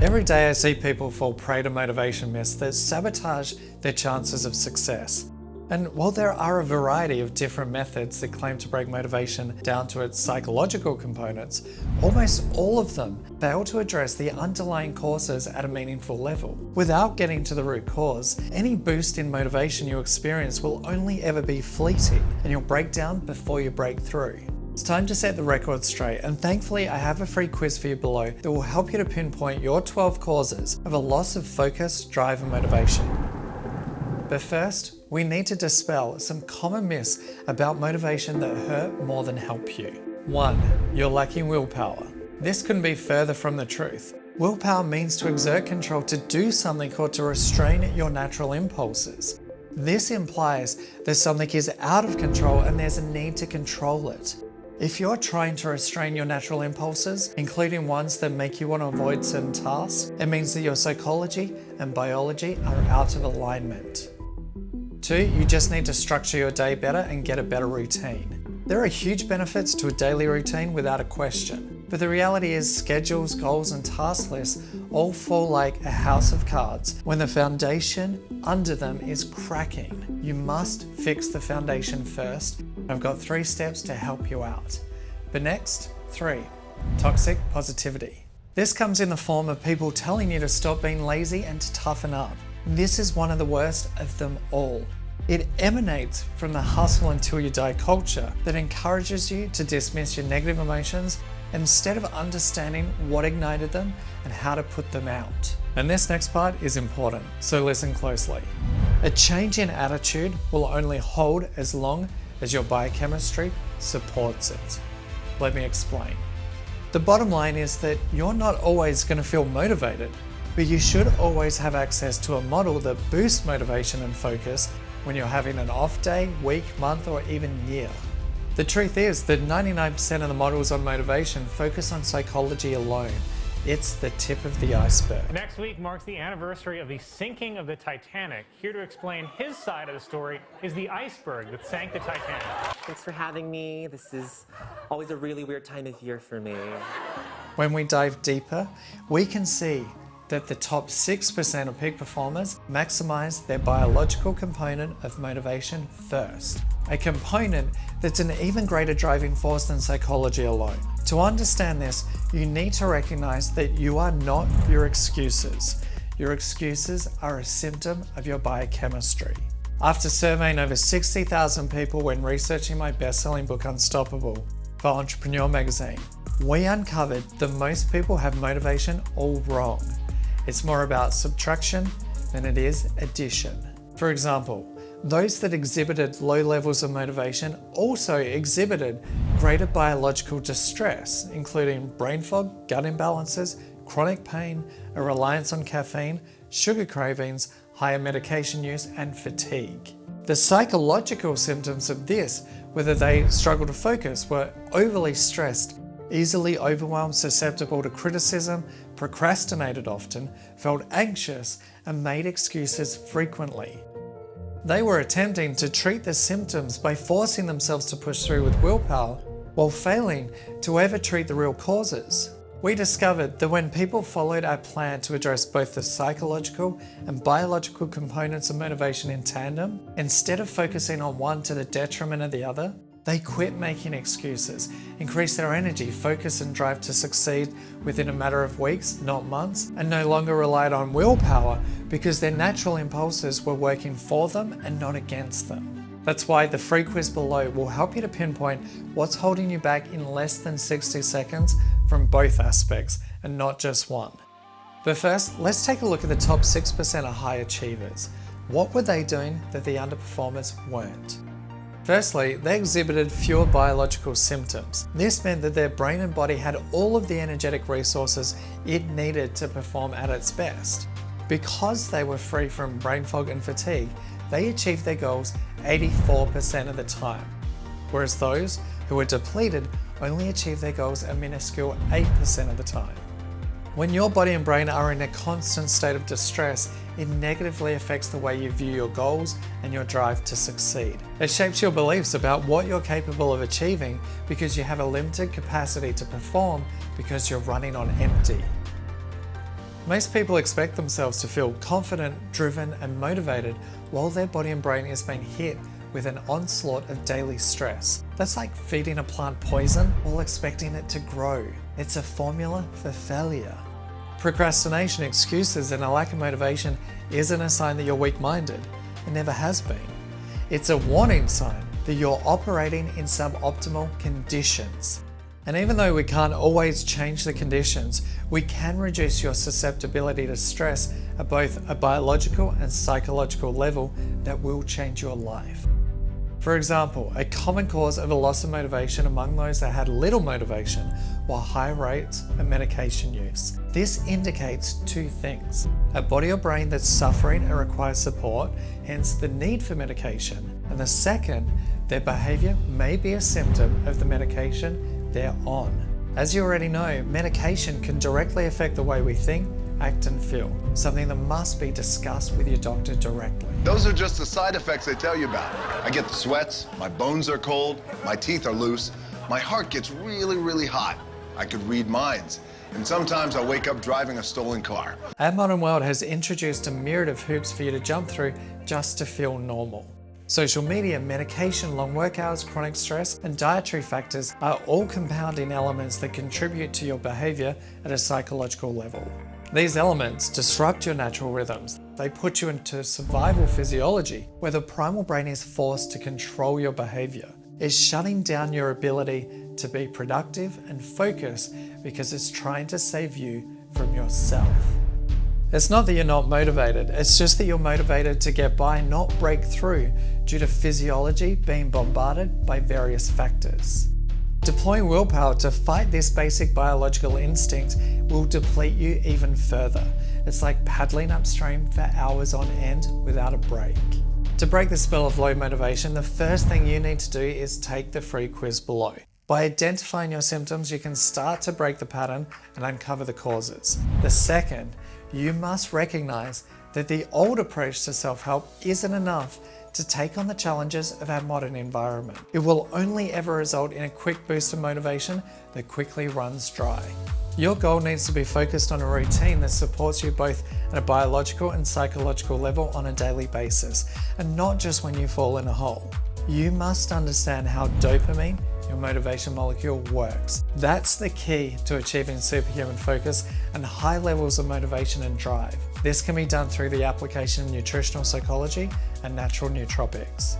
Every day I see people fall prey to motivation myths that sabotage their chances of success. And while there are a variety of different methods that claim to break motivation down to its psychological components, almost all of them fail to address the underlying causes at a meaningful level. Without getting to the root cause, any boost in motivation you experience will only ever be fleeting, and you'll break down before you break through. It's time to set the record straight, and thankfully I have a free quiz for you below that will help you to pinpoint your 12 causes of a loss of focus, drive, and motivation. But first, we need to dispel some common myths about motivation that hurt more than help you. 1. You're lacking willpower. This couldn't be further from the truth. Willpower means to exert control to do something or to restrain your natural impulses. This implies that something is out of control and there's a need to control it. If you're trying to restrain your natural impulses, including ones that make you want to avoid certain tasks, it means that your psychology and biology are out of alignment. 2. You just need to structure your day better and get a better routine. There are huge benefits to a daily routine without a question, but the reality is schedules, goals, and task lists all fall like a house of cards when the foundation under them is cracking. You must fix the foundation first. I've got 3 steps to help you out. But next, 3. Toxic positivity. This comes in the form of people telling you to stop being lazy and to toughen up. This is one of the worst of them all. It emanates from the hustle until you die culture that encourages you to dismiss your negative emotions instead of understanding what ignited them and how to put them out. And this next part is important, so listen closely. A change in attitude will only hold as long as your biochemistry supports it. Let me explain. The bottom line is that you're not always going to feel motivated, but you should always have access to a model that boosts motivation and focus when you're having an off day, week, month, or even year. The truth is that 99% of the models on motivation focus on psychology alone. It's the tip of the iceberg. Next week marks the anniversary of the sinking of the Titanic. Here to explain his side of the story is the iceberg that sank the Titanic. Thanks for having me. This is always a really weird time of year for me. When we dive deeper, we can see that the top 6% of peak performers maximize their biological component of motivation first. A component that's an even greater driving force than psychology alone. To understand this, you need to recognize that you are not your excuses. Your excuses are a symptom of your biochemistry. After surveying over 60,000 people when researching my best-selling book Unstoppable for Entrepreneur magazine, we uncovered that most people have motivation all wrong. It's more about subtraction than it is addition. For example, those that exhibited low levels of motivation also exhibited greater biological distress, including brain fog, gut imbalances, chronic pain, a reliance on caffeine, sugar cravings, higher medication use, and fatigue. The psychological symptoms of this, whether they struggle to focus, were overly stressed, easily overwhelmed, susceptible to criticism, procrastinated often, felt anxious, and made excuses frequently. They were attempting to treat the symptoms by forcing themselves to push through with willpower while failing to ever treat the real causes. We discovered that when people followed our plan to address both the psychological and biological components of motivation in tandem, instead of focusing on one to the detriment of the other, they quit making excuses, increased their energy, focus, and drive to succeed within a matter of weeks, not months, and no longer relied on willpower because their natural impulses were working for them and not against them. That's why the free quiz below will help you to pinpoint what's holding you back in less than 60 seconds from both aspects and not just one. But first, let's take a look at the top 6% of high achievers. What were they doing that the underperformers weren't? Firstly, they exhibited fewer biological symptoms. This meant that their brain and body had all of the energetic resources it needed to perform at its best. Because they were free from brain fog and fatigue, they achieved their goals 84% of the time, whereas those who were depleted only achieved their goals a minuscule 8% of the time. When your body and brain are in a constant state of distress, it negatively affects the way you view your goals and your drive to succeed. It shapes your beliefs about what you're capable of achieving because you have a limited capacity to perform because you're running on empty. Most people expect themselves to feel confident, driven, and motivated while their body and brain is being hit with an onslaught of daily stress. That's like feeding a plant poison while expecting it to grow. It's a formula for failure. Procrastination, excuses, and a lack of motivation isn't a sign that you're weak-minded. It never has been. It's a warning sign that you're operating in suboptimal conditions. And even though we can't always change the conditions, we can reduce your susceptibility to stress at both a biological and psychological level that will change your life. For example, a common cause of a loss of motivation among those that had little motivation were high rates of medication use. This indicates two things: a body or brain that's suffering and requires support, hence the need for medication. And the second, their behavior may be a symptom of the medication they're on. As you already know, medication can directly affect the way we think, act, and feel, something that must be discussed with your doctor directly. Those are just the side effects they tell you about. I get the sweats, my bones are cold, my teeth are loose, my heart gets really, really hot. I could read minds, and sometimes I wake up driving a stolen car. Our modern world has introduced a myriad of hoops for you to jump through just to feel normal. Social media, medication, long work hours, chronic stress, and dietary factors are all compounding elements that contribute to your behavior at a psychological level. These elements disrupt your natural rhythms. They put you into survival physiology, where the primal brain is forced to control your behavior. It's shutting down your ability to be productive and focus because it's trying to save you from yourself. It's not that you're not motivated, it's just that you're motivated to get by, not break through, due to physiology being bombarded by various factors. Deploying willpower to fight this basic biological instinct will deplete you even further. It's like paddling upstream for hours on end without a break. To break the spell of low motivation, the first thing you need to do is take the free quiz below. By identifying your symptoms, you can start to break the pattern and uncover the causes. The second, you must recognize that the old approach to self-help isn't enough to take on the challenges of our modern environment. It will only ever result in a quick boost of motivation that quickly runs dry. Your goal needs to be focused on a routine that supports you both at a biological and psychological level on a daily basis, and not just when you fall in a hole. You must understand how dopamine, your motivation molecule, works. That's the key to achieving superhuman focus and high levels of motivation and drive. This can be done through the application of nutritional psychology and natural nootropics.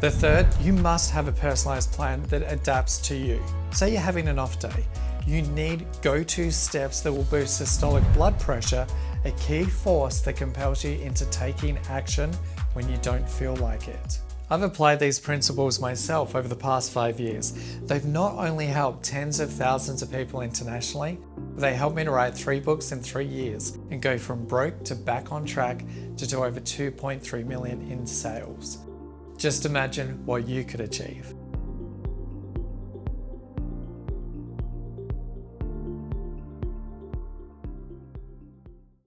The third, you must have a personalized plan that adapts to you. Say you're having an off day. You need go-to steps that will boost systolic blood pressure, a key force that compels you into taking action when you don't feel like it. I've applied these principles myself over the past 5 years. They've not only helped tens of thousands of people internationally, but they helped me to write 3 books in 3 years and go from broke to back on track to do over 2.3 million in sales. Just imagine what you could achieve.